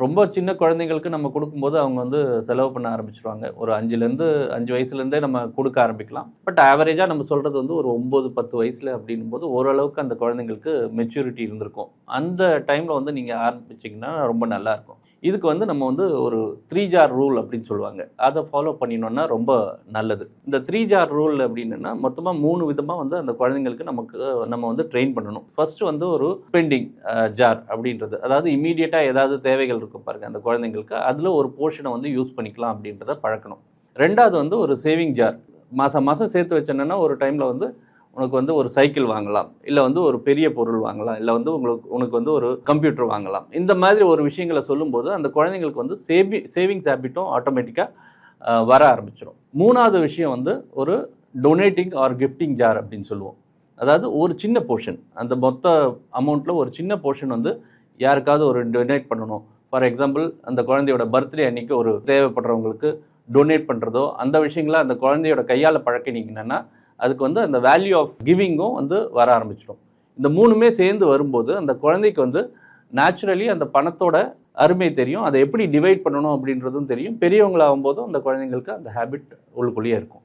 ரொம்ப சின்ன குழந்தைங்களுக்கு நம்ம கொடுக்கும்போது அவங்க வந்து செலவு பண்ண ஆரம்பிச்சுருவாங்க. ஒரு 5 வயசுலேருந்தே நம்ம கொடுக்க ஆரம்பிக்கலாம். பட் ஆவரேஜாக நம்ம சொல்கிறது வந்து ஒரு 9, 10 வயசில் அப்படின்னும்போது ஓரளவுக்கு அந்த குழந்தைங்களுக்கு மெச்சூரிட்டி இருந்திருக்கும். அந்த டைமில் வந்து நீங்கள் ஆரம்பிச்சிங்கன்னா ரொம்ப நல்லாயிருக்கும். இதுக்கு வந்து நம்ம வந்து ஒரு 3 ஜார் ரூல் அப்படின்னு சொல்லுவாங்க. அதை ஃபாலோ பண்ணினோன்னா ரொம்ப நல்லது. இந்த 3 ஜார் ரூல் அப்படின்னா மொத்தமாக 3 விதமாக வந்து அந்த குழந்தைங்களுக்கு நம்ம வந்து ட்ரெயின் பண்ணணும். ஃபர்ஸ்ட் வந்து ஒரு ஸ்பெண்டிங் ஜார் அப்படின்றது, அதாவது இமீடியட்டாக ஏதாவது தேவைகள் இருக்கும் பாருங்கள் அந்த குழந்தைங்களுக்கு, அதில் ஒரு போர்ஷனை வந்து யூஸ் பண்ணிக்கலாம் அப்படின்றத பழக்கணும். ரெண்டாவது வந்து ஒரு சேவிங் ஜார், மாதம் மாதம் சேர்த்து வச்சேன்னா ஒரு டைமில் வந்து உனக்கு வந்து ஒரு சைக்கிள் வாங்கலாம், இல்லை வந்து ஒரு பெரிய பொருள் வாங்கலாம், இல்லை வந்து உனக்கு வந்து ஒரு கம்ப்யூட்டர் வாங்கலாம். இந்த மாதிரி ஒரு விஷயங்களை சொல்லும்போது அந்த குழந்தைங்களுக்கு வந்து சேவிங்ஸ் ஹேபிட்டும் ஆட்டோமேட்டிக்காக வர ஆரம்பிச்சிடும். மூணாவது விஷயம் வந்து ஒரு டொனேட்டிங் ஆர் கிஃப்டிங் ஜார் அப்படின்னு சொல்லுவோம். அதாவது ஒரு சின்ன போர்ஷன், அந்த மொத்த அமௌண்ட்டில் ஒரு சின்ன போர்ஷன் வந்து யாருக்காவது ஒரு டொனேட் பண்ணணும். ஃபார் எக்ஸாம்பிள், அந்த குழந்தையோட பர்த்டே அன்றைக்கி ஒரு தேவைப்படுறவங்களுக்கு டொனேட் பண்ணுறதோ, அந்த விஷயங்களை அந்த குழந்தையோட கையால் பழக்கினீங்கன்னா அதுக்கு வந்து அந்த வேல்யூ ஆஃப் கிவிங்கும் வந்து வர ஆரம்பிச்சிடும். இந்த மூணுமே சேர்ந்து வரும்போது அந்த குழந்தைக்கு வந்து நேச்சுரலி அந்த பணத்தோட அருமை தெரியும், அதை எப்படி டிவைட் பண்ணணும் அப்படின்றதும் தெரியும். பெரியவங்களாகும் போதும் அந்த குழந்தைங்களுக்கு அந்த ஹேபிட் உள்ளுக்குள்ளேயே இருக்கும்.